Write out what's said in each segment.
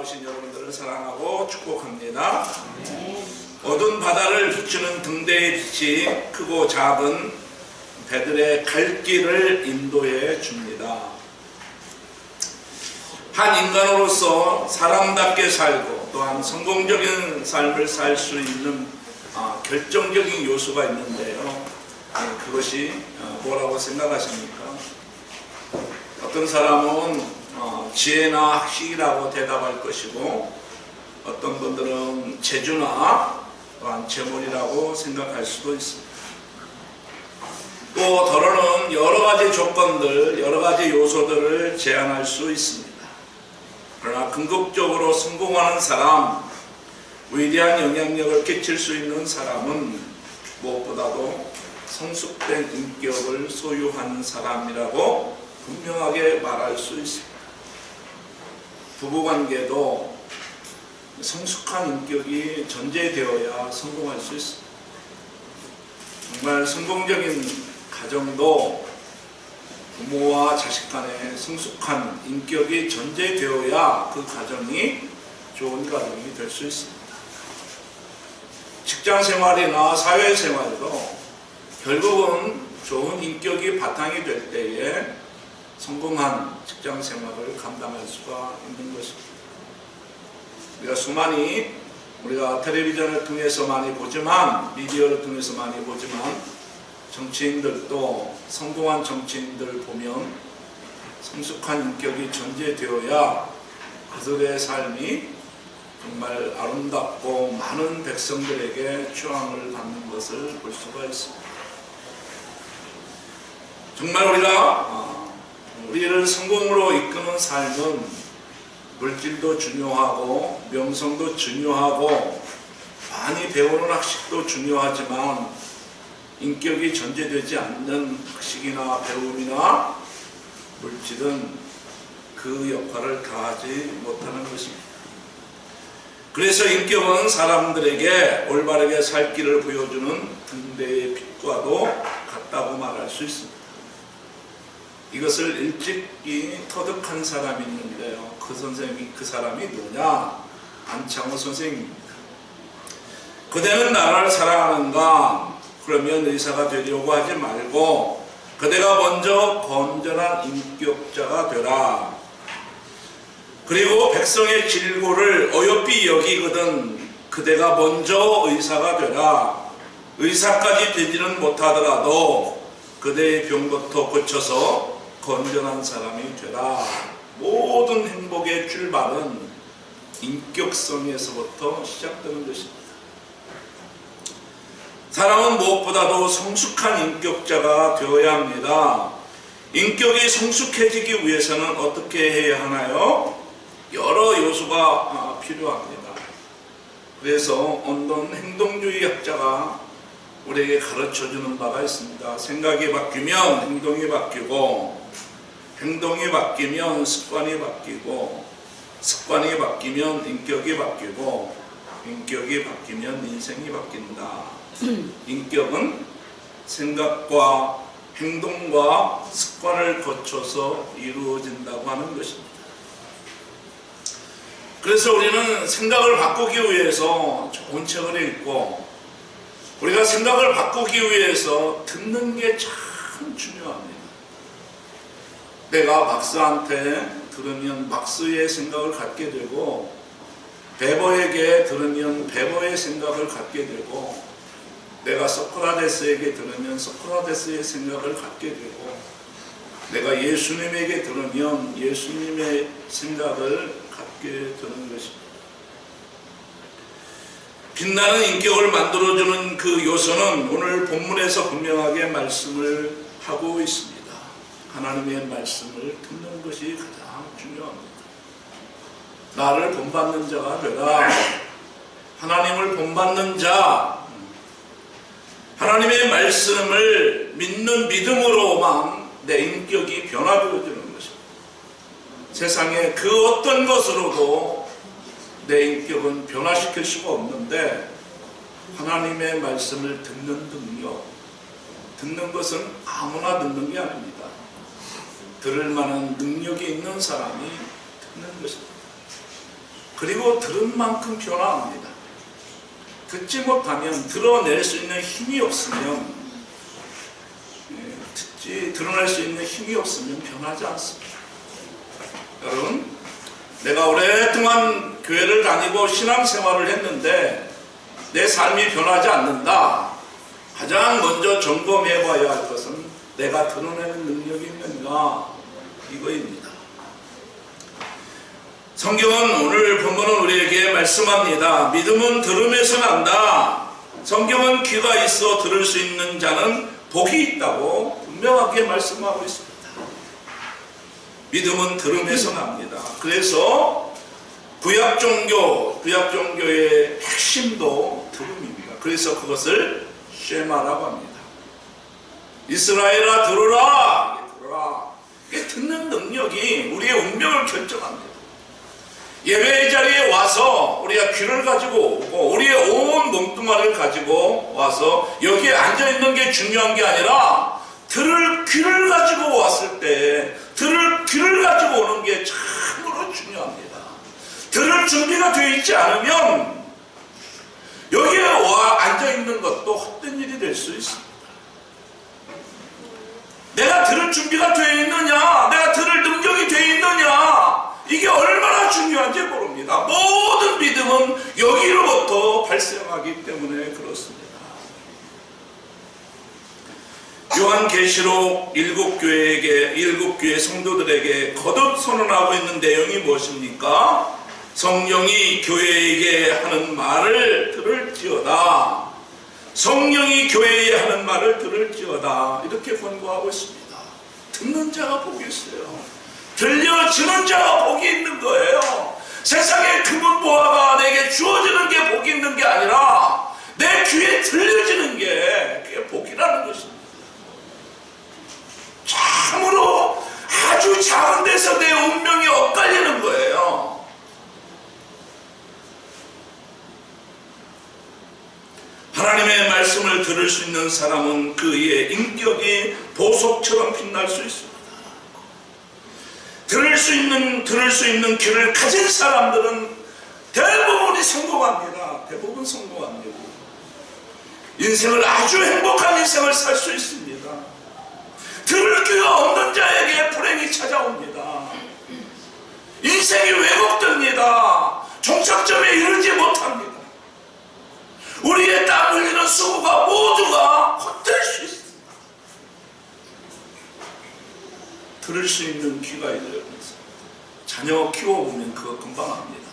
나오신 여러분들을 사랑하고 축복합니다. 어두운 바다를 비추는 등대의 빛이 크고 작은 배들의 갈 길을 인도해 줍니다. 한 인간으로서 사람답게 살고 또한 성공적인 삶을 살 수 있는 결정적인 요소가 있는데요. 그것이 뭐라고 생각하십니까? 어떤 사람은 지혜나 학식이라고 대답할 것이고, 어떤 분들은 재주나 또한 재물이라고 생각할 수도 있습니다. 또 더러는 여러 가지 조건들, 여러 가지 요소들을 제안할 수 있습니다. 그러나 궁극적으로 성공하는 사람, 위대한 영향력을 끼칠 수 있는 사람은 무엇보다도 성숙된 인격을 소유한 사람이라고 분명하게 말할 수 있습니다. 부부관계도 성숙한 인격이 전제되어야 성공할 수 있습니다. 정말 성공적인 가정도 부모와 자식 간에 성숙한 인격이 전제되어야 그 가정이 좋은 가정이 될 수 있습니다. 직장 생활이나 사회 생활도 결국은 좋은 인격이 바탕이 될 때에 성공한 직장 생활을 감당할 수가 있는 것입니다. 우리가 텔레비전을 통해서 많이 보지만, 미디어를 통해서 많이 보지만, 정치인들도 성공한 정치인들을 보면 성숙한 인격이 전제되어야 그들의 삶이 정말 아름답고 많은 백성들에게 추앙을 받는 것을 볼 수가 있습니다. 정말 우리를 성공으로 이끄는 삶은 물질도 중요하고 명성도 중요하고 많이 배우는 학식도 중요하지만 인격이 전제되지 않는 학식이나 배움이나 물질은 그 역할을 다하지 못하는 것입니다. 그래서 인격은 사람들에게 올바르게 살 길을 보여주는 등대의 빛과도 같다고 말할 수 있습니다. 이것을 일찍이 터득한 사람이 있는데요. 그 사람이 누구냐? 안창호 선생님입니다. 그대는 나를 사랑하는가? 그러면 의사가 되려고 하지 말고 그대가 먼저 건전한 인격자가 되라. 그리고 백성의 질고를 어여삐 여기거든 그대가 먼저 의사가 되라. 의사까지 되지는 못하더라도 그대의 병부터 고쳐서 건전한 사람이 되라. 모든 행복의 출발은 인격성에서부터 시작되는 것입니다. 사람은 무엇보다도 성숙한 인격자가 되어야 합니다. 인격이 성숙해지기 위해서는 어떻게 해야 하나요? 여러 요소가 필요합니다. 그래서 어떤 행동주의 학자가 우리에게 가르쳐주는 바가 있습니다. 생각이 바뀌면 행동이 바뀌고, 행동이 바뀌면 습관이 바뀌고, 습관이 바뀌면 인격이 바뀌고, 인격이 바뀌면 인생이 바뀐다. 인격은 생각과 행동과 습관을 거쳐서 이루어진다고 하는 것입니다. 그래서 우리는 생각을 바꾸기 위해서 좋은 책을 읽고, 우리가 생각을 바꾸기 위해서 듣는 게 참 중요합니다. 내가 막스한테 들으면 막스의 생각을 갖게 되고, 베버에게 들으면 베버의 생각을 갖게 되고, 내가 소크라테스에게 들으면 소크라테스의 생각을 갖게 되고, 내가 예수님에게 들으면 예수님의 생각을 갖게 되는 것입니다. 빛나는 인격을 만들어주는 그 요소는 오늘 본문에서 분명하게 말씀을 하고 있습니다. 하나님의 말씀을 듣는 것이 가장 중요합니다. 나를 본받는 자가 되라. 하나님을 본받는 자, 하나님의 말씀을 믿는 믿음으로만 내 인격이 변화되어지는 것입니다. 세상에 그 어떤 것으로도 내 인격은 변화시킬 수가 없는데, 하나님의 말씀을 듣는 능력, 듣는 것은 아무나 듣는 게 아닙니다. 들을 만한 능력이 있는 사람이 듣는 것입니다. 그리고 들은 만큼 변화합니다. 듣지 못하면 드러낼 수 있는 힘이 없으면 드러낼 수 있는 힘이 없으면 변하지 않습니다. 여러분, 내가 오랫동안 교회를 다니고 신앙생활을 했는데 내 삶이 변하지 않는다. 가장 먼저 점검해 봐야 할 것은 내가 드러내는 능력이 있는가, 이거입니다. 성경은, 오늘 본문은 우리에게 말씀합니다. 믿음은 들음에서 난다. 성경은 귀가 있어 들을 수 있는 자는 복이 있다고 분명하게 말씀하고 있습니다. 믿음은 들음에서 납니다. 그래서 구약 종교의 핵심도 들음입니다. 그래서 그것을 쉐마라고 합니다. 이스라엘아 들어라. 이게 듣는 능력이 우리의 운명을 결정합니다. 예배의 자리에 와서 우리가 귀를 가지고 오고 우리의 온 몸뚱아리를 가지고 와서 여기에 앉아있는 게 중요한 게 아니라 들을 귀를 가지고 왔을 때 들을 귀를 가지고 오는 게 참으로 중요합니다. 들을 준비가 되어 있지 않으면 여기에 와 앉아있는 것도 헛된 일이 될 수 있습니다. 내가 들을 준비가 되어 있느냐, 내가 들을 능력이 되어 있느냐, 이게 얼마나 중요한지 모릅니다. 모든 믿음은 여기로부터 발생하기 때문에 그렇습니다. 요한계시록 7교회 성도들에게 거듭 선언하고 있는 내용이 무엇입니까? 성령이 교회에게 하는 말을 들을지어다. 성령이 교회에 하는 말을 들을지어다. 이렇게 권고하고 있습니다. 듣는 자가 복이 있어요. 들려주는 자가 복이 있는 거예요. 세상의 금은 보화가 내게 주어지는 게 복이 있는 게 아니라 내 귀에 들려지는 게 그게 복이라는 것입니다. 참으로 아주 작은 데서 내 운명이 엇갈리는 거예요. 하나님의 말씀을 들을 수 있는 사람은 그의 인격이 보석처럼 빛날 수 있습니다. 들을 수 있는 귀를 가진 사람들은 대부분이 성공합니다. 대부분 성공합니다. 인생을 아주 행복한 인생을 살 수 있습니다. 들을 귀가 없는 자에게 불행이 찾아옵니다. 인생이 왜곡됩니다. 종착점에 이르지 못합니다. 우리의 땀 흘리는 수고가 모두가 헛될 수 있습니다. 들을 수 있는 귀가 있어서 자녀 키워보면 그거 금방 합니다.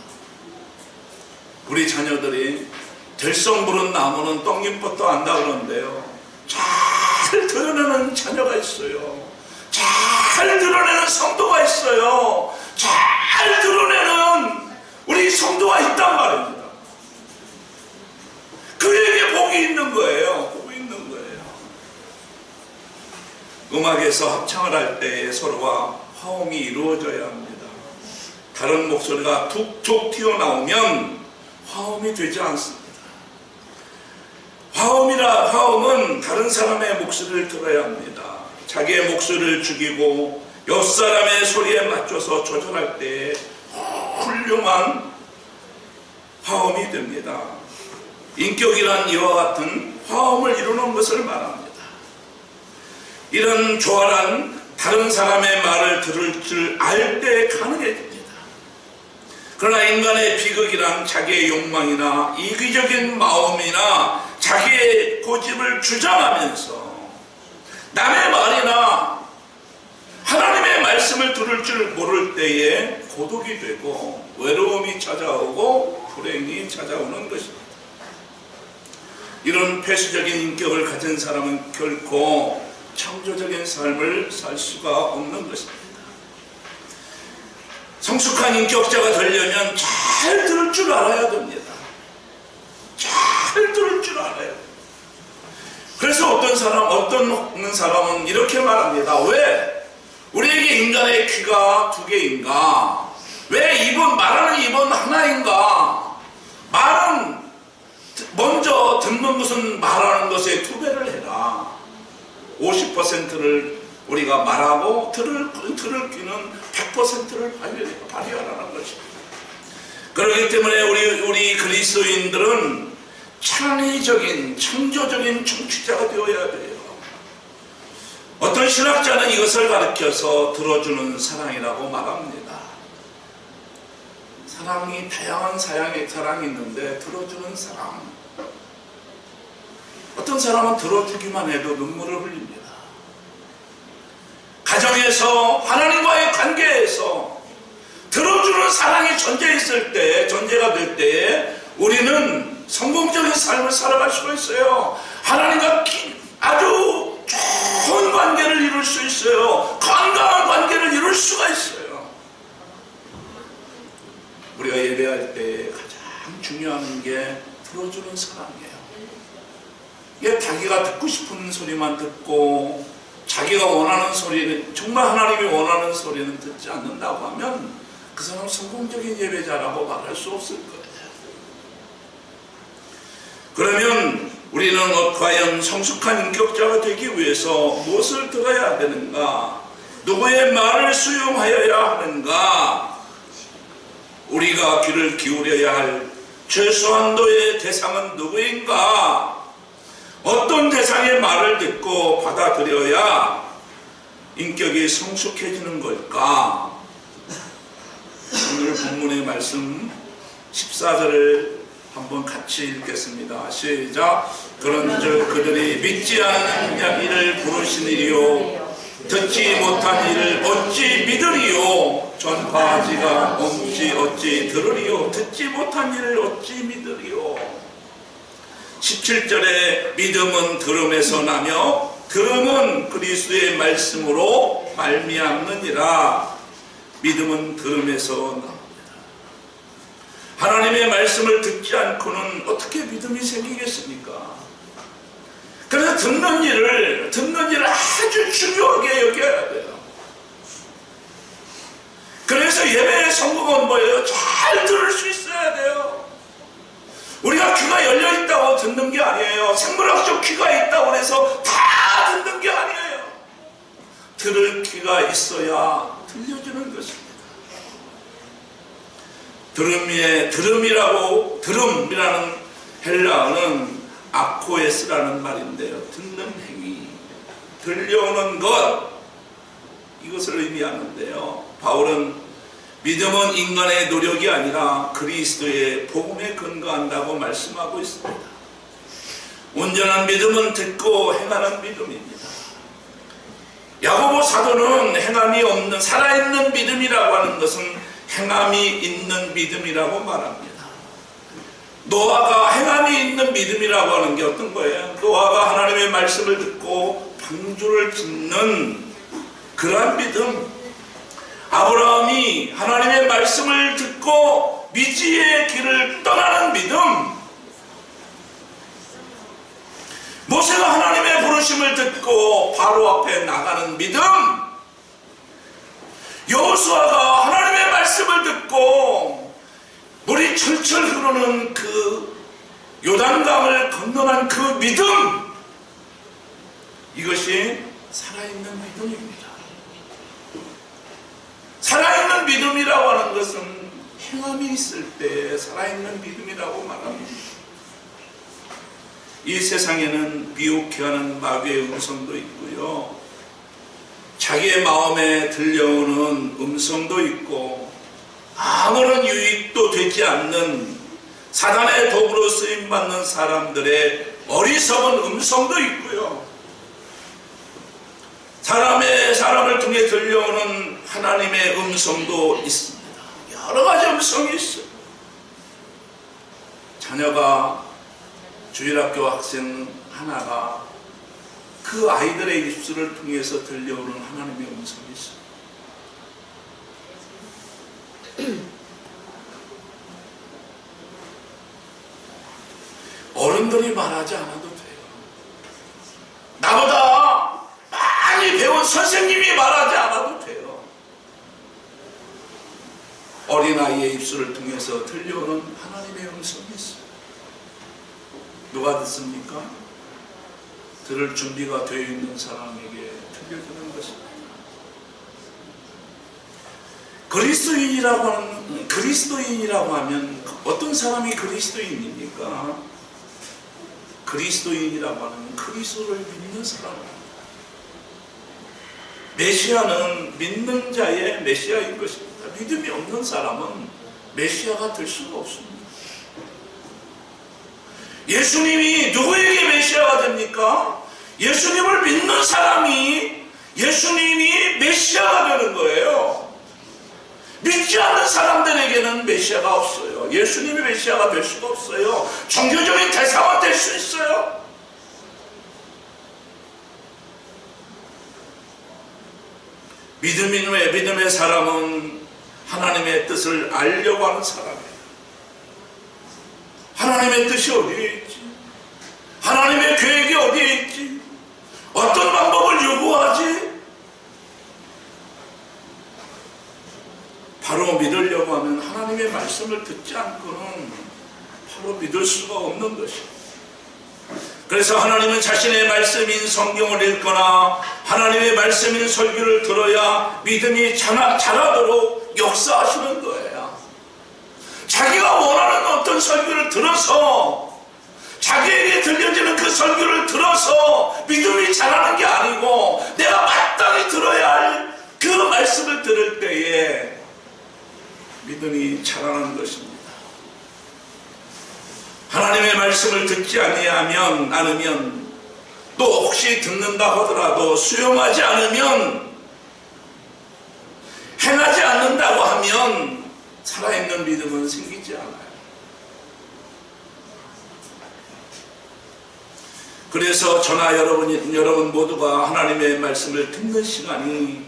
우리 자녀들이 들성 부른 나무는 떡잎부터 안다 그러는데요, 잘 드러내는 자녀가 있어요. 잘 드러내는 성도가 있어요. 잘 드러내는 우리 성도가 있단 말입니다. 그에게 복이 있는 거예요. 복이 있는 거예요. 음악에서 합창을 할 때 서로가 화음이 이루어져야 합니다. 다른 목소리가 툭툭 튀어나오면 화음이 되지 않습니다. 화음은 다른 사람의 목소리를 들어야 합니다. 자기의 목소리를 죽이고 옆 사람의 소리에 맞춰서 조절할 때 훌륭한 화음이 됩니다. 인격이란 이와 같은 화음을 이루는 것을 말합니다. 이런 조화란 다른 사람의 말을 들을 줄 알 때 가능해집니다. 그러나 인간의 비극이란 자기의 욕망이나 이기적인 마음이나 자기의 고집을 주장하면서 남의 말이나 하나님의 말씀을 들을 줄 모를 때에 고독이 되고 외로움이 찾아오고 불행이 찾아오는 것입니다. 이런 폐쇄적인 인격을 가진 사람은 결코 창조적인 삶을 살 수가 없는 것입니다. 성숙한 인격자가 되려면 잘 들을 줄 알아야 됩니다. 잘 들을 줄 알아야 됩니다. 그래서 어떤 사람은 이렇게 말합니다. 왜? 우리에게 인간의 귀가 두 개인가? 왜 말하는 입은 하나인가? 말은 먼저 듣는 것은 말하는 것의 2배를 해라. 50%를 우리가 말하고 들을 귀는 100%를 발휘하라는 것입니다. 그렇기 때문에 우리 그리스도인들은 창의적인, 창조적인 청취자가 되어야 돼요. 어떤 신학자는 이것을 가르쳐서 들어주는 사랑이라고 말합니다. 사랑이 다양한 사랑이 있는데 들어주는 사랑. 어떤 사람은 들어주기만 해도 눈물을 흘립니다. 가정에서 하나님과의 관계에서 들어주는 사랑이 전제가 될 때에 우리는 성공적인 삶을 살아갈 수가 있어요. 하나님과 아주 좋은 관계를 이룰 수 있어요. 건강한 관계를 이룰 수가 있어요. 우리가 예배할 때 가장 중요한 게 들어주는 사랑이에요. 이게 자기가 듣고 싶은 소리만 듣고 자기가 원하는 소리는, 정말 하나님이 원하는 소리는 듣지 않는다고 하면 그 사람은 성공적인 예배자라고 말할 수 없을 거예요. 그러면 우리는 과연 성숙한 인격자가 되기 위해서 무엇을 들어야 되는가? 누구의 말을 수용하여야 하는가? 우리가 귀를 기울여야 할 최소한도의 대상은 누구인가? 어떤 대상의 말을 듣고 받아들여야 인격이 성숙해지는 걸까? 오늘 본문의 말씀 14절을 한번 같이 읽겠습니다. 시작. 그런즉 그들이 믿지 않는 이를 부르시니요 듣지 못한 이를 어찌 믿으리요? 전파하지가 어찌 들으리요? 듣지 못한 이를 어찌 믿으리요? 17절에 믿음은 들음에서 나며 들음은 그리스도의 말씀으로 말미암느니라. 믿음은 들음에서 납니다. 하나님의 말씀을 듣지 않고는 어떻게 믿음이 생기겠습니까? 그래서 듣는 일을 아주 중요하게 여겨야 돼요. 그래서 예배의 성공은 뭐예요? 잘 들을 수 있어야 돼요. 우리가 귀가 열려있다고 듣는 게 아니에요. 생물학적 귀가 있다고 해서 다 듣는 게 아니에요. 들을 귀가 있어야 들려주는 것입니다. 들음이라는 헬라어는 아코에스라는 말인데요. 듣는 행위, 들려오는 것, 이것을 의미하는데요. 바울은 믿음은 인간의 노력이 아니라 그리스도의 복음에 근거한다고 말씀하고 있습니다. 온전한 믿음은 듣고 행하는 믿음입니다. 야고보 사도는 행함이 없는 살아있는 믿음이라고 하는 것은 행함이 있는 믿음이라고 말합니다. 노아가 행함이 있는 믿음이라고 하는 게 어떤 거예요? 노아가 하나님의 말씀을 듣고 방주를 짓는 그러한 믿음. 아브라함이 하나님의 말씀을 듣고 미지의 길을 떠나는 믿음. 모세가 하나님의 부르심을 듣고 바로 앞에 나가는 믿음. 여호수아가 하나님의 말씀을 듣고 물이 철철 흐르는 그 요단강을 건너간 그 믿음. 이것이 살아있는 믿음입니다. 살아있는 믿음이라고 하는 것은 행함이 있을 때 살아있는 믿음이라고 말합니다. 이 세상에는 미혹해 하는 마귀의 음성도 있고요, 자기의 마음에 들려오는 음성도 있고, 아무런 유익도 되지 않는 사단의 도구로 쓰임받는 사람들의 어리석은 음성도 있고요, 사람을 통해 들려오는 하나님의 음성도 있습니다. 여러 가지 음성이 있어요. 자녀가 주일학교 학생 하나가 그 아이들의 입술을 통해서 들려오는 하나님의 음성이 있어요. 어른들이 말하지 않아도 돼요. 나보다 많이 배운 선생님이 말하지 않아도 돼요. 어린아이의 입술을 통해서 들려오는 하나님의 음성이 있어요. 누가 듣습니까? 들을 준비가 되어 있는 사람에게 들려주는 것입니다. 그 그리스도인이라고 하면 어떤 사람이 그리스도인입니까? 그리스도인이라고 하는 그리스도를 믿는 사람입니다. 메시아는 믿는 자의 메시아인 것입니다. 믿음이 없는 사람은 메시아가 될 수가 없습니다. 예수님이 누구에게 메시아가 됩니까? 예수님을 믿는 사람이 예수님이 메시아가 되는 거예요. 믿지 않는 사람들에게는 메시아가 없어요. 예수님이 메시아가 될 수가 없어요. 종교적인 대상은 될 수 있어요. 믿음의 사람은 하나님의 뜻을 알려고 하는 사람이에요. 하나님의 뜻이 어디에 있지? 하나님의 계획이 어디에 있지? 어떤 방법을 요구하지? 바로 믿으려고 하면 하나님의 말씀을 듣지 않고는 바로 믿을 수가 없는 것입니다. 그래서 하나님은 자신의 말씀인 성경을 읽거나 하나님의 말씀인 설교를 들어야 믿음이 자라도록 역사하시는 거예요. 자기가 원하는 어떤 설교를 들어서 자기에게 들려지는 그 설교를 들어서 믿음이 자라는 게 아니고 내가 마땅히 들어야 할 그 말씀을 들을 때에 믿음이 자라는 것입니다. 하나님의 말씀을 듣지 않으면 또 혹시 듣는다 하더라도 수용하지 않으면 행하지 않는다고 하면 살아있는 믿음은 생기지 않아요. 그래서 저나 여러분 모두가 하나님의 말씀을 듣는 시간이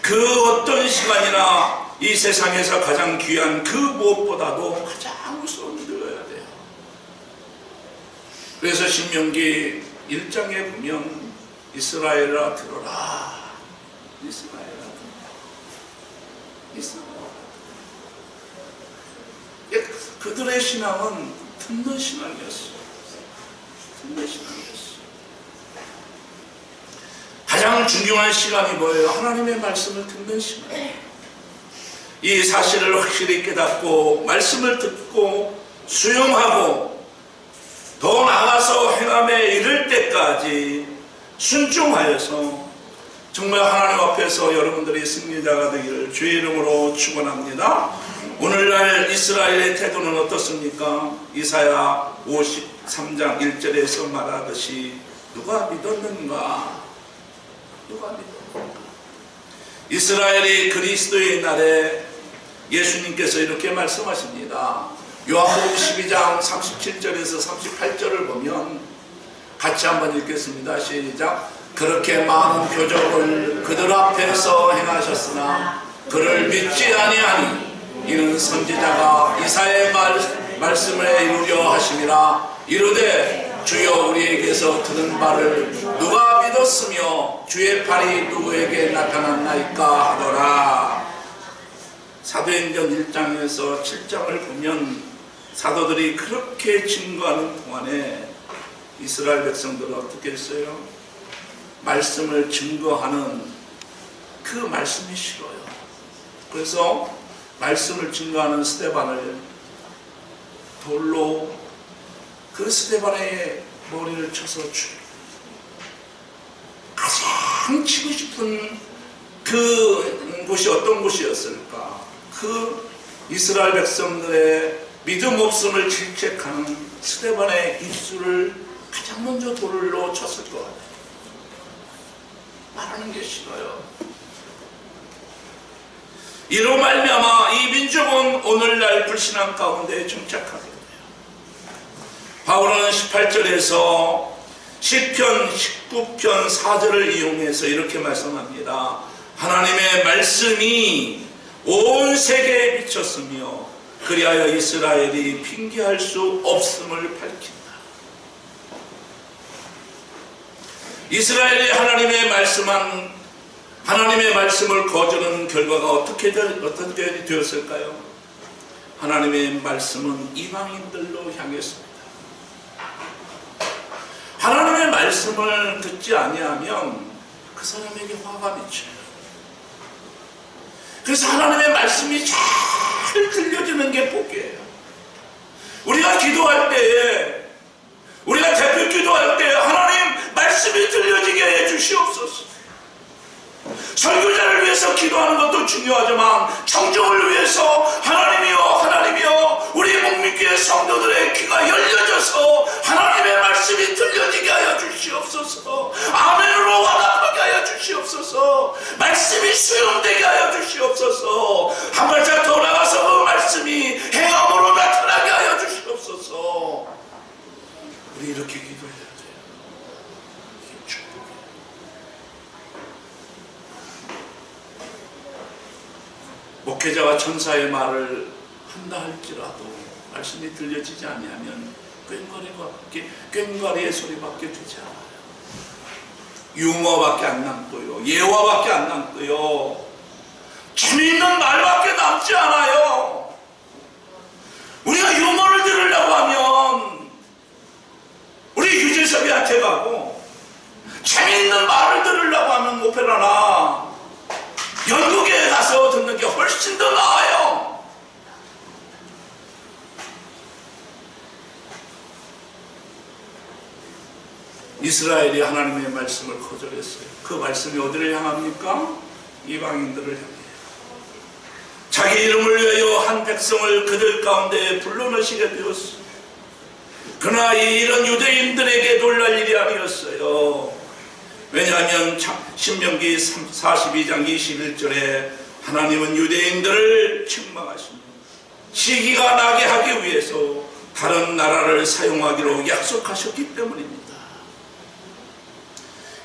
그 어떤 시간이나 이 세상에서 가장 귀한 그 무엇보다도 가장 우선 들어야 돼요. 그래서 신명기 1장에 보면 이스라엘아 들어라. 이스라엘아 들어라. 이스라엘아. 그들의 신앙은 듣는 신앙이었어요. 듣는 신앙이었어요. 가장 중요한 시간이 뭐예요? 하나님의 말씀을 듣는 시간이에요. 이 사실을 확실히 깨닫고 말씀을 듣고 수용하고 더 나아가서 행함에 이를 때까지 순종하여서 정말 하나님 앞에서 여러분들이 승리자가 되기를 주의 이름으로 축원합니다. 오늘날 이스라엘의 태도는 어떻습니까? 이사야 53장 1절에서 말하듯이 누가 믿었는가? 누가 믿었는가? 이스라엘이 그리스도의 날에 예수님께서 이렇게 말씀하십니다. 요한복음 12장 37절에서 38절을 보면 같이 한번 읽겠습니다. 시작. 그렇게 많은 표적을 그들 앞에서 행하셨으나 그를 믿지 아니하니 이는 선지자가 이사야의 말씀을 이루려 하심이라. 이르되 주여 우리에게서 들은 바를 누가 믿었으며 주의 팔이 누구에게 나타났나이까 하더라. 사도행전 1장에서 7장을 보면 사도들이 그렇게 증거하는 동안에 이스라엘 백성들은 어떻게 했어요? 말씀을 증거하는 그 말씀이 싫어요. 그래서 말씀을 증거하는 스데반을 돌로 그 스데반의 머리를 쳐서 죽여요. 가장 치고 싶은 그 곳이 어떤 곳이었을까? 그 이스라엘 백성들의 믿음 없음을 질책하는 스데반의 입술을 가장 먼저 돌로 쳤을 것 같아요. 말하는 게 싫어요. 이로 말미암아 이 민족은 오늘날 불신앙 가운데 정착하게 돼요. 바울은 18절에서 시편 19편 4절을 이용해서 이렇게 말씀합니다. 하나님의 말씀이 온 세계에 비쳤으며 그리하여 이스라엘이 핑계할 수 없음을 밝힌다. 이스라엘이 하나님의 말씀을 거두는 결과가 어떻게 되었을까요? 하나님의 말씀은 이방인들로 향했습니다. 하나님의 말씀을 듣지 아니하면 그 사람에게 화가 미쳐요. 그래서 하나님의 말씀이 잘 들려지는 게 복이에요. 우리가 기도할 때에, 우리가 대표 기도할 때 하나님 말씀이 들려지게 해 주시옵소서. 설교자를 위해서 기도하는 것도 중요하지만 청중을 위해서 하나님이여 우리 목민교회 성도들의 귀가 열려져서 하나님의 말씀이 들려지게 하여 주시옵소서. 아멘으로 와답하게 하여 주시옵소서. 말씀이 수용되게 하여 주시옵소서. 한 발짝 더 나가서 그 말씀이 행함으로 나타나게 하여 주시옵소서. 우리 이렇게 기도해야 돼요. 목회자가 천사의 말을 한다 할지라도 말씀이 들려지지 아니하면 꽹과리의 소리밖에 되지 않아요. 유머밖에 안 남고요, 예화밖에 안 남고요, 재미있는 말밖에 남지 않아요. 우리가 유머를 들으려고 하면 우리 유재석이한테 가고, 재미있는 말을 들으려고 하면 오페라나 연극에 가서 듣는 게 훨씬 더 나아요. 이스라엘이 하나님의 말씀을 거절했어요. 그 말씀이 어디를 향합니까? 이방인들을 향해요. 자기 이름을 위하여 한 백성을 그들 가운데 불러넣으시게 되었어요. 그러나 이런 유대인들에게 놀랄 일이 아니었어요. 왜냐하면 신명기 42장 21절에 하나님은 유대인들을 책망하십니다. 시기가 나게 하기 위해서 다른 나라를 사용하기로 약속하셨기 때문입니다.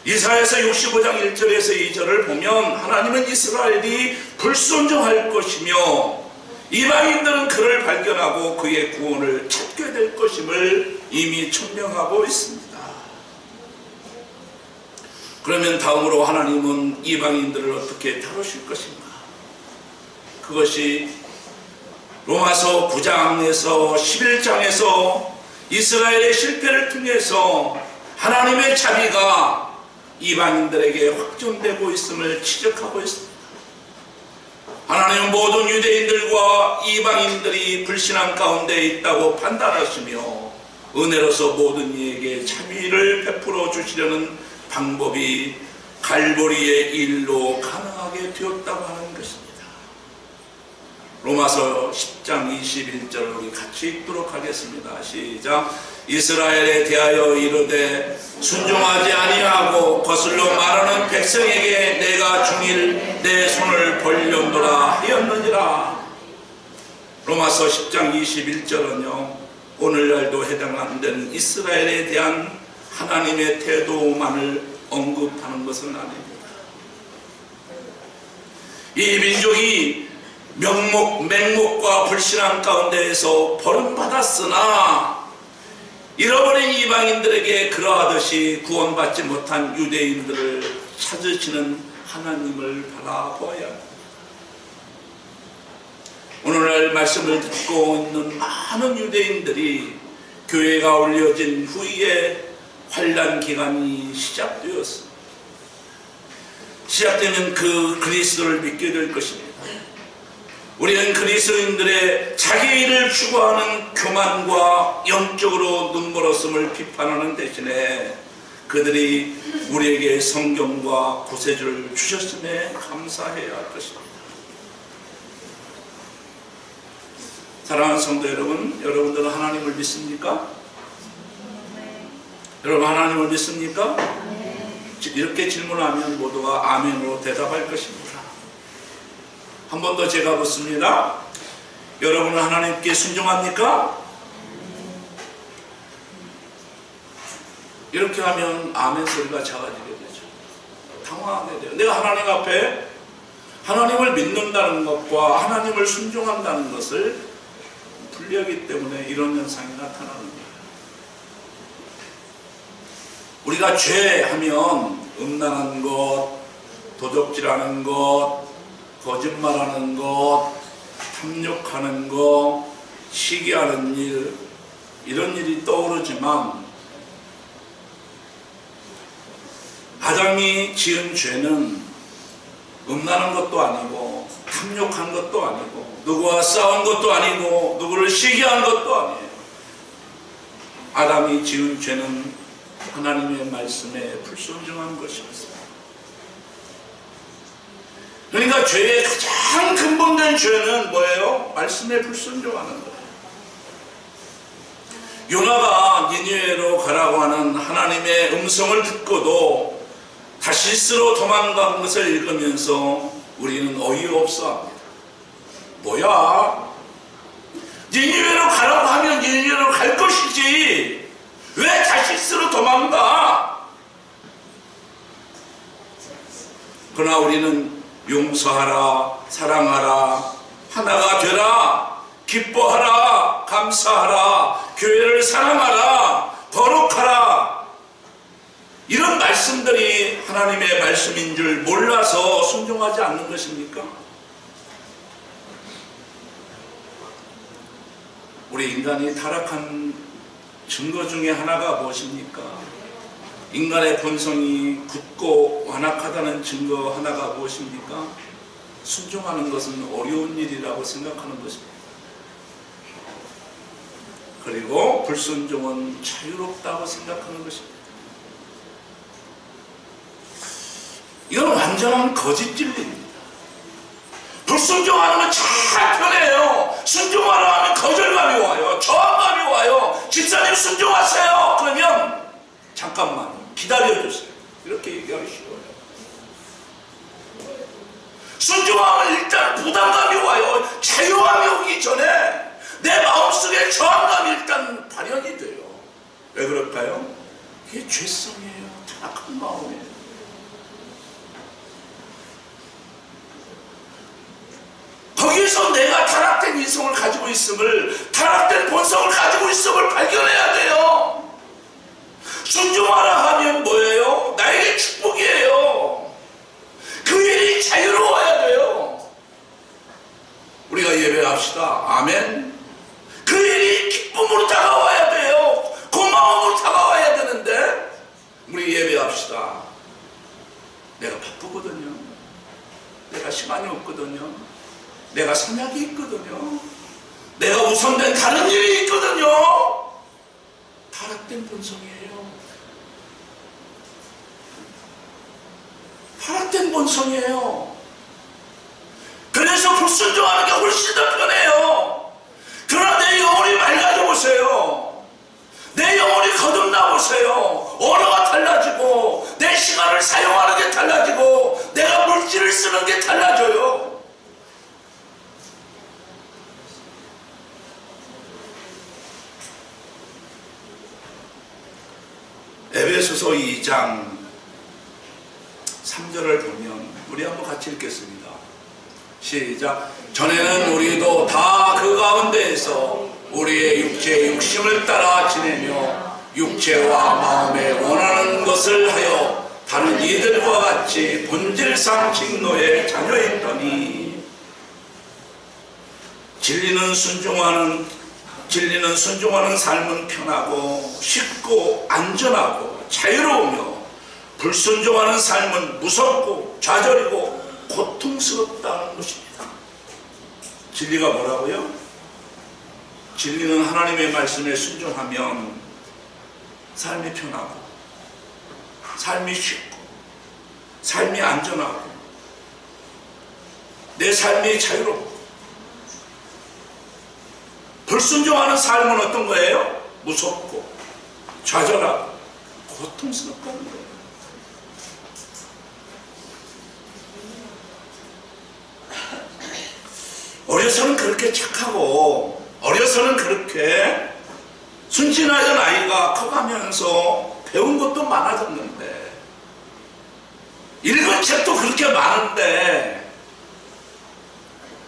이사야서 65장 1절에서 2절을 보면 하나님은 이스라엘이 불순종할 것이며 이방인들은 그를 발견하고 그의 구원을 찾게 될 것임을 이미 천명하고 있습니다. 그러면 다음으로 하나님은 이방인들을 어떻게 다루실 것인가? 그것이 로마서 9장에서 11장에서 이스라엘의 실패를 통해서 하나님의 자비가 이방인들에게 확정되고 있음을 지적하고 있습니다. 하나님은 모든 유대인들과 이방인들이 불신앙 가운데 있다고 판단하시며 은혜로서 모든 이에게 자비를 베풀어 주시려는 방법이 갈보리의 일로 가능하게 되었다고 하는 것입니다. 로마서 10장 21절을 우리 같이 읽도록 하겠습니다. 시작. 이스라엘에 대하여 이르되 순종하지 아니하고 거슬러 말하는 백성에게 내가 중일 내 손을 벌렸노라 하였느니라. 로마서 10장 21절은요, 오늘날도 해당 안 되는 이스라엘에 대한 하나님의 태도만을 언급하는 것은 아닙니다. 이 민족이 맹목과 불신앙 가운데에서 버림받았으나 잃어버린 이방인들에게 그러하듯이 구원받지 못한 유대인들을 찾으시는 하나님을 바라보아야 합니다. 오늘날 말씀을 듣고 있는 많은 유대인들이 교회가 올려진 후에 환난 기간이 시작되었습니다. 시작되면 그 그리스도를 믿게 될 것입니다. 우리는 그리스도인들의 자기 일을 추구하는 교만과 영적으로 눈멀었음을 비판하는 대신에 그들이 우리에게 성경과 구세주를 주셨음에 감사해야 할 것입니다. 사랑하는 성도 여러분, 여러분들은 하나님을 믿습니까? 여러분 하나님을 믿습니까? 이렇게 질문하면 모두가 아멘으로 대답할 것입니다. 한 번 더 제가 묻습니다. 여러분은 하나님께 순종합니까? 이렇게 하면 아멘 소리가 작아지게 되죠. 당황하게 돼요. 내가 하나님 앞에 하나님을 믿는다는 것과 하나님을 순종한다는 것을 분리하기 때문에 이런 현상이 나타나는 거예요. 우리가 죄하면 음란한 것, 도적질하는 것, 거짓말하는 것, 탐욕하는 것, 시기하는 일, 이런 일이 떠오르지만 아담이 지은 죄는 음란한 것도 아니고 탐욕한 것도 아니고 누구와 싸운 것도 아니고 누구를 시기한 것도 아니에요. 아담이 지은 죄는 하나님의 말씀에 불순종한 것이었어요. 그러니까 죄의 가장 근본된 죄는 뭐예요? 말씀에 불순종하는 거예요. 요나가 니느웨로 가라고 하는 하나님의 음성을 듣고도 다시스로 도망간 것을 읽으면서 우리는 어이없어 합니다. 뭐야? 니느웨로 가라고 하면 니느웨로 갈 것이지 왜 다시스로 도망가? 그러나 우리는 용서하라, 사랑하라, 하나가 되라, 기뻐하라, 감사하라, 교회를 사랑하라, 거룩하라, 이런 말씀들이 하나님의 말씀인 줄 몰라서 순종하지 않는 것입니까? 우리 인간이 타락한 증거 중에 하나가 무엇입니까? 인간의 본성이 굳고 완악하다는 증거 하나가 무엇입니까? 순종하는 것은 어려운 일이라고 생각하는 것입니다. 그리고 불순종은 자유롭다고 생각하는 것입니다. 이건 완전한 거짓 진리입니다. 불순종하는 건 참 편해요. 순종하라 하면 거절감이 와요. 저항감이 와요. 집사님 순종하세요. 그러면 잠깐만 기다려주세요. 이렇게 얘기하기 쉬워요. 순종하면 일단 부담감이 와요. 자유함이 오기 전에 내 마음속에 저항감이 일단 발현이 돼요. 왜 그럴까요? 이게 죄성이에요. 타락한 마음이에요. 거기서 내가 타락된 인성을 가지고 있음을, 타락된 본성을 가지고 있음을 발견해야 돼요. 순종하라 하면 뭐예요? 나에게 축복이에요. 그 일이 자유로워야 돼요. 우리가 예배합시다. 아멘. 그 일이 기쁨으로 다가와야 돼요. 고마움으로 다가와야 되는데 우리 예배합시다. 내가 바쁘거든요. 내가 시간이 없거든요. 내가 생각이 있거든요. 내가 우선된 다른 일이 있거든요. 타락된 본성이에요. 타락된 본성이에요. 그래서 불순종하는 게 훨씬 더 편해요. 그러나 내 영혼이 맑아져 보세요. 내 영혼이 거듭나 보세요. 언어가 달라지고 내 시간을 사용하는 게 달라지고 내가 물질을 쓰는 게 달라져요. 에베소서 2장 3절을 보면 우리 한번 같이 읽겠습니다. 시작. 전에는 우리도 다 그 가운데에서 우리의 육체의 욕심을 따라 지내며 육체와 마음에 원하는 것을 하여 다른 이들과 같이 본질상 직노의 자녀였더니 진리는 순종하는 삶은 편하고 쉽고 안전하고 자유로우며 불순종하는 삶은 무섭고 좌절이고 고통스럽다는 것입니다. 진리가 뭐라고요? 진리는 하나님의 말씀에 순종하면 삶이 편하고 삶이 쉽고 삶이 안전하고 내 삶이 자유롭고, 불순종하는 삶은 어떤 거예요? 무섭고 좌절하고 고통스럽다는 거예요. 어려서는 그렇게 착하고 어려서는 그렇게 순진하던 아이가 커가면서 배운 것도 많아졌는데, 읽은 책도 그렇게 많은데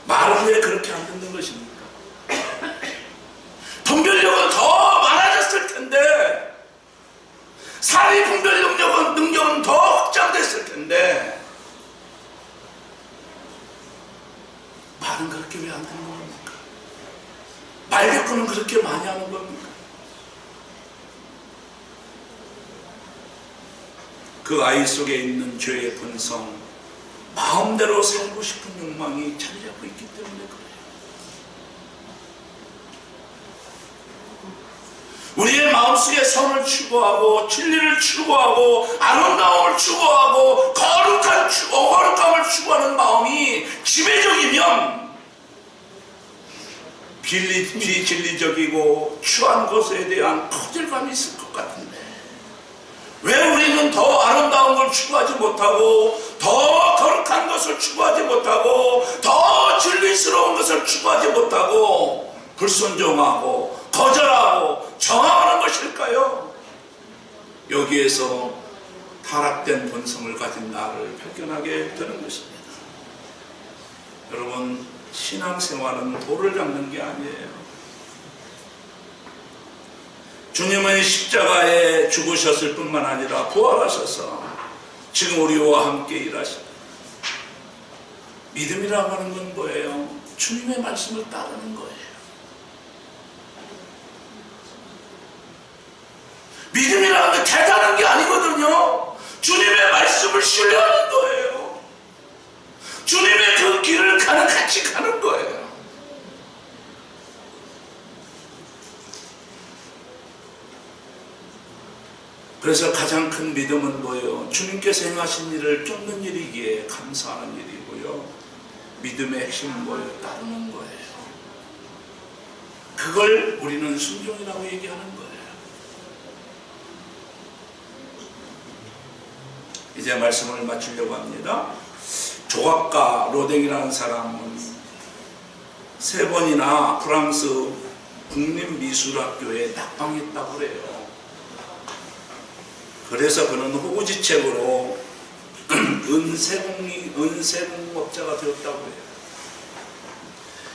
말은 왜 그렇게 안 듣는 것입니까? 분별력은 더 많아졌을 텐데, 사회 분별 능력은 더 확장됐을 텐데 말은 그렇게 왜 안 듣는 겁니까? 말대꾸는 그렇게 많이 하는 겁니까? 그 아이 속에 있는 죄의 본성, 마음대로 살고 싶은 욕망이 자리 잡고 있기 때문에 그래요. 우리의 마음속에 선을 추구하고 진리를 추구하고 아름다움을 추구하고 거룩함을 추구하는 마음이 지배적이면 비진리적이고 추한 것에 대한 거절감이 있을 것 같은데 왜 우리는 더 아름다운 걸 추구하지 못하고 더 거룩한 것을 추구하지 못하고 더 진리스러운 것을 추구하지 못하고 불순종하고 거절하고 저항하는 것일까요? 여기에서 타락된 본성을 가진 나를 발견하게 되는 것입니다. 여러분, 신앙생활은 돌을 닦는 게 아니에요. 주님은 십자가에 죽으셨을 뿐만 아니라 부활하셔서 지금 우리와 함께 일하십니다. 믿음이라고 하는 건 뭐예요? 주님의 말씀을 따르는 거예요. 믿음이라는 게 대단한 게 아니거든요. 주님의 말씀을 신뢰하는 거예요. 주님의 그 길을 같이 가는 거예요. 그래서 가장 큰 믿음은 뭐예요? 주님께서 행하신 일을 쫓는 일이기에 감사하는 일이고요. 믿음의 핵심은 뭐예요? 따르는 거예요. 그걸 우리는 순종이라고 얘기하는 거예요. 이제 말씀을 마치려고 합니다. 조각가 로댕이라는 사람은 3번이나 프랑스 국립미술학교에 낙방했다고 그래요. 그래서 그는 호구지책으로 은세공업자가 되었다고 해요.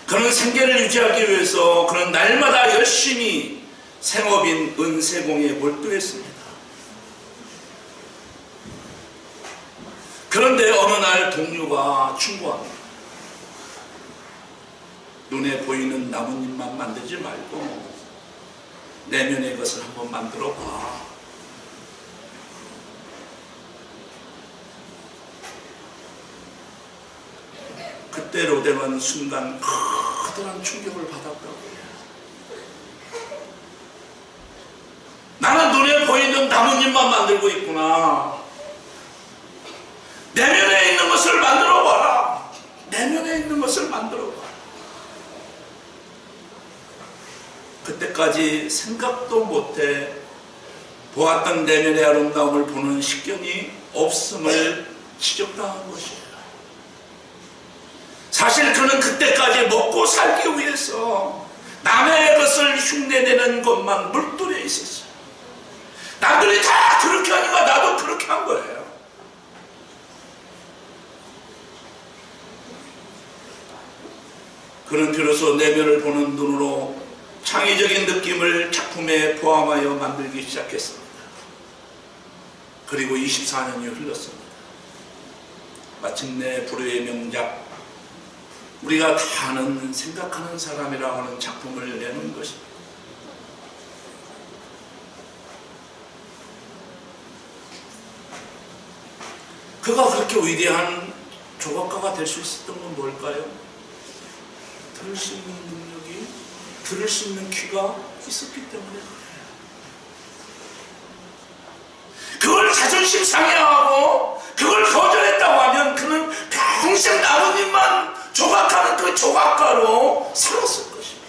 그는 생계를 유지하기 위해서 그는 날마다 열심히 생업인 은세공에 몰두했습니다. 그런데 어느 날 동료가 충고합니다. 눈에 보이는 나뭇잎만 만들지 말고 내면의 것을 한번 만들어 봐. 그때 로댕은 순간 커다란 충격을 받았다고 해요. 나는 눈에 보이는 나뭇잎만 만들고 있구나. 내면에 있는 것을 만들어 봐라. 내면에 있는 것을 만들어 봐라. 그때까지 생각도 못해 보았던 내면의 아름다움을 보는 식견이 없음을 지적당한 것이에요. 사실 그는 그때까지 먹고 살기 위해서 남의 것을 흉내내는 것만 물들여 있었어요. 남들이 다 그렇게 하니까 나도 그렇게 한 거예요. 그는 비로소 내면을 보는 눈으로 창의적인 느낌을 작품에 포함하여 만들기 시작했습니다. 그리고 24년이 흘렀습니다. 마침내 불후의 명작, 우리가 다 아는 생각하는 사람이라고 하는 작품을 내는 것입니다. 그가 그렇게 위대한 조각가가 될 수 있었던 건 뭘까요? 들을 수 있는 능력이, 들을 수 있는 귀가 있었기 때문에 그래요. 그걸 자존심 상해하고 그걸 거절했다고 하면 그는 평생 나뭇잎만 조각하는 그 조각가로 살았을 것입니다.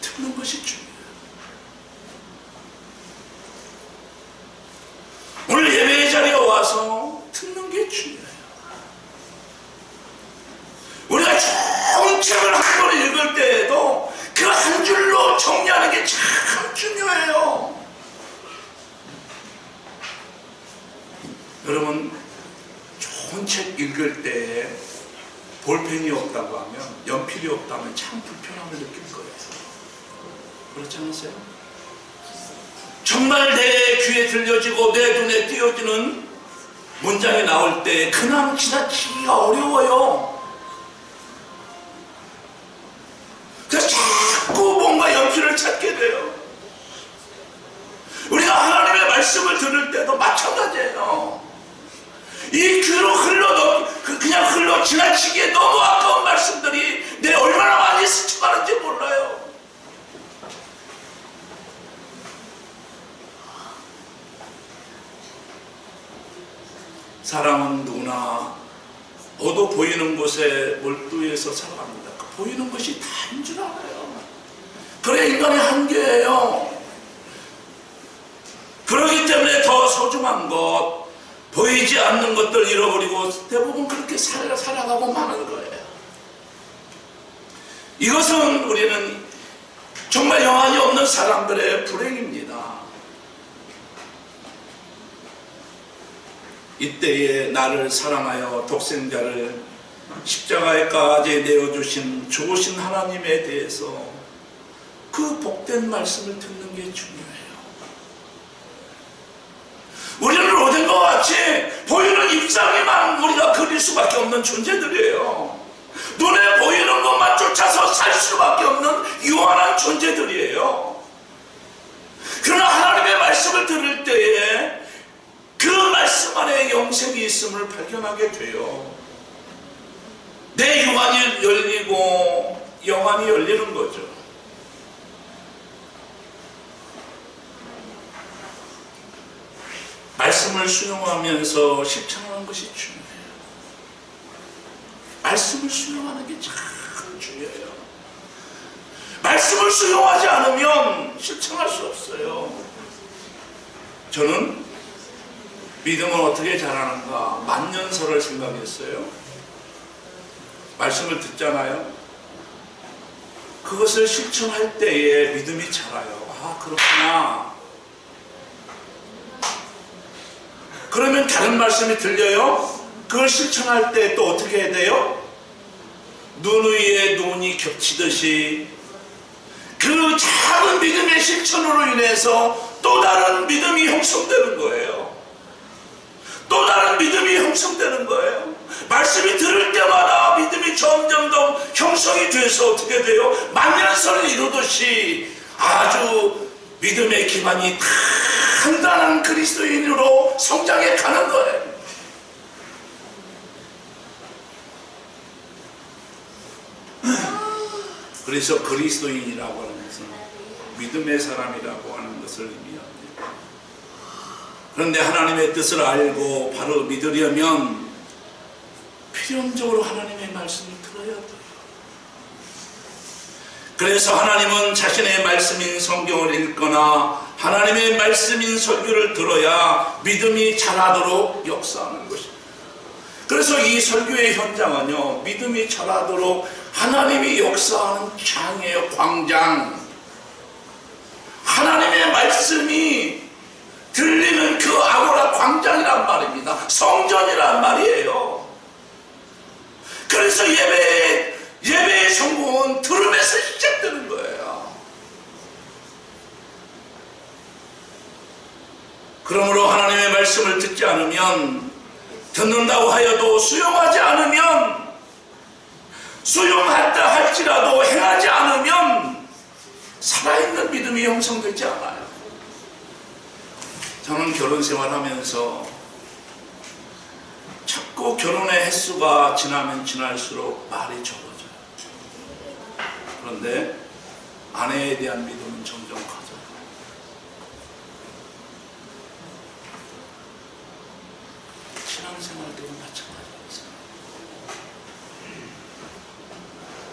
듣는 것이 중요해요. 오늘 예배의 자리에 와서 듣는 게 중요해요. 우리가 좋은 책을 한 권 읽을 때에도 그 한 줄로 정리하는 게 참 중요해요. 여러분, 좋은 책 읽을 때 볼펜이 없다고 하면, 연필이 없다면 참 불편함을 느낄 거예요. 그렇지 않으세요? 정말 내 귀에 들려지고 내 눈에 띄어지는 문장이 나올 때 그냥 지나치기가 어려워요. 그래서 자꾸 뭔가 연필을 찾게 돼요. 우리 우리가 하나님의 말씀을 들을 때도 마찬가지예요. 이 귀로 그냥 흘러 지나치기에 너무 아까운 말씀들이 내 얼마나 많이 스쳐가는지 몰라요. 사람은 누구나 모두 보이는 곳에 몰두해서 살아갑니다. 그 보이는 것이 다인 줄 알아요. 그래 인간의 한계예요. 그렇기 때문에 더 소중한 것, 보이지 않는 것들 잃어버리고 대부분 그렇게 살아가고 마는 거예요. 이것은 우리는 정말 영안이 없는 사람들의 불행입니다. 이때에 나를 사랑하여 독생자를 십자가에까지 내어주신 좋으신 하나님에 대해서 그 복된 말씀을 듣는 게 중요해요. 우리는 로덴과 같이 보이는 입장에만 우리가 그릴 수밖에 없는 존재들이에요. 눈에 보이는 것만 쫓아서 살 수밖에 없는 유한한 존재들이에요. 그러나 하나님의 말씀을 들을 때에 그 말씀 안에 영생이 있음을 발견하게 돼요. 내 유한이 열리고 영안이 열리는 거죠. 말씀을 수용하면서 실천하는 것이 중요해요. 말씀을 수용하는 게 참 중요해요. 말씀을 수용하지 않으면 실천할 수 없어요. 저는 믿음을 어떻게 자라는가 만년설을 생각했어요. 말씀을 듣잖아요. 그것을 실천할 때에 믿음이 자라요. 아 그렇구나. 그러면 다른 말씀이 들려요. 그걸 실천할 때 또 어떻게 해야 돼요? 눈 위에 눈이 겹치듯이 그 작은 믿음의 실천으로 인해서 또 다른 믿음이 형성되는 거예요. 또 다른 믿음이 형성되는 거예요. 말씀이 들을 때마다 믿음이 점점 더 형성이 돼서 어떻게 돼요? 만년설을 이루듯이 아주 믿음의 기반이 단단한 그리스도인으로 성장해 가는 거예요. 그래서 그리스도인이라고 하는 것은 믿음의 사람이라고 하는 것을 의미합니다. 그런데 하나님의 뜻을 알고 바로 믿으려면 필연적으로 하나님의 말씀을 들어야 돼요. 그래서 하나님은 자신의 말씀인 성경을 읽거나 하나님의 말씀인 설교를 들어야 믿음이 자라도록 역사하는 것입니다. 그래서 이 설교의 현장은요, 믿음이 자라도록 하나님이 역사하는 장이에요. 광장. 하나님의 말씀이 들리는 그 아고라 광장이란 말입니다. 성전이란 말이에요. 그래서 예배의 성공은 들음에서 시작되는 거예요. 그러므로 하나님의 말씀을 듣지 않으면, 듣는다고 하여도 수용하지 않으면, 수용한다 할지라도 행하지 않으면 살아있는 믿음이 형성되지 않아요. 저는 결혼 생활하면서 자꾸 결혼의 횟수가 지나면 지날수록 말이 적어져요. 그런데 아내에 대한 믿음은 점점 커져요. 신앙생활도 마찬가지입니다.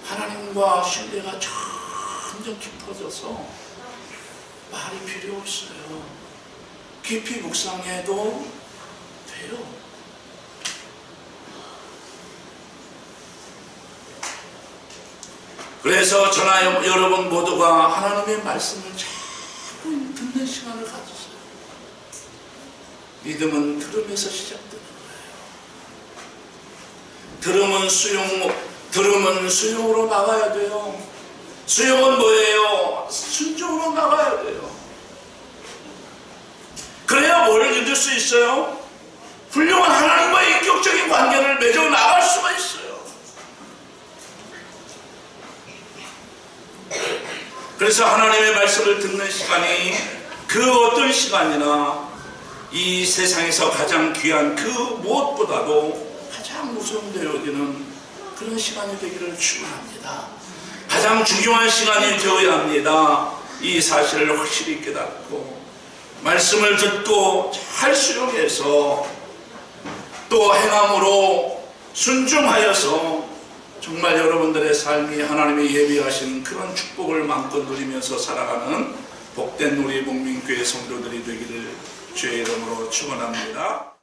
하나님과 신뢰가 점점 깊어져서 말이 필요 없어요. 깊이 묵상해도 돼요. 그래서 저나 여러분 모두가 하나님의 말씀을 자꾸 듣는 시간을 가졌어요. 믿음은 들음에서 시작되는 거예요. 들음은 수용으로 나가야 돼요. 수용은 뭐예요? 순종으로 나가야 돼요. 그래야 뭘 얻을 수 있어요? 훌륭한 하나님과의 인격적인 관계를 맺어 나갈 수가 있어요. 그래서 하나님의 말씀을 듣는 시간이 그 어떤 시간이나 이 세상에서 가장 귀한 그 무엇보다도 가장 무서운데 여기는 그런 시간이 되기를 축원합니다. 가장 중요한 시간이 되어야 합니다. 이 사실을 확실히 깨닫고 말씀을 듣고 잘 수용해서 또 행함으로 순종하여서 정말 여러분들의 삶이 하나님이 예비하신 그런 축복을 마음껏 누리면서 살아가는 복된 우리 복민교회 성도들이 되기를 주의 이름으로 축원합니다.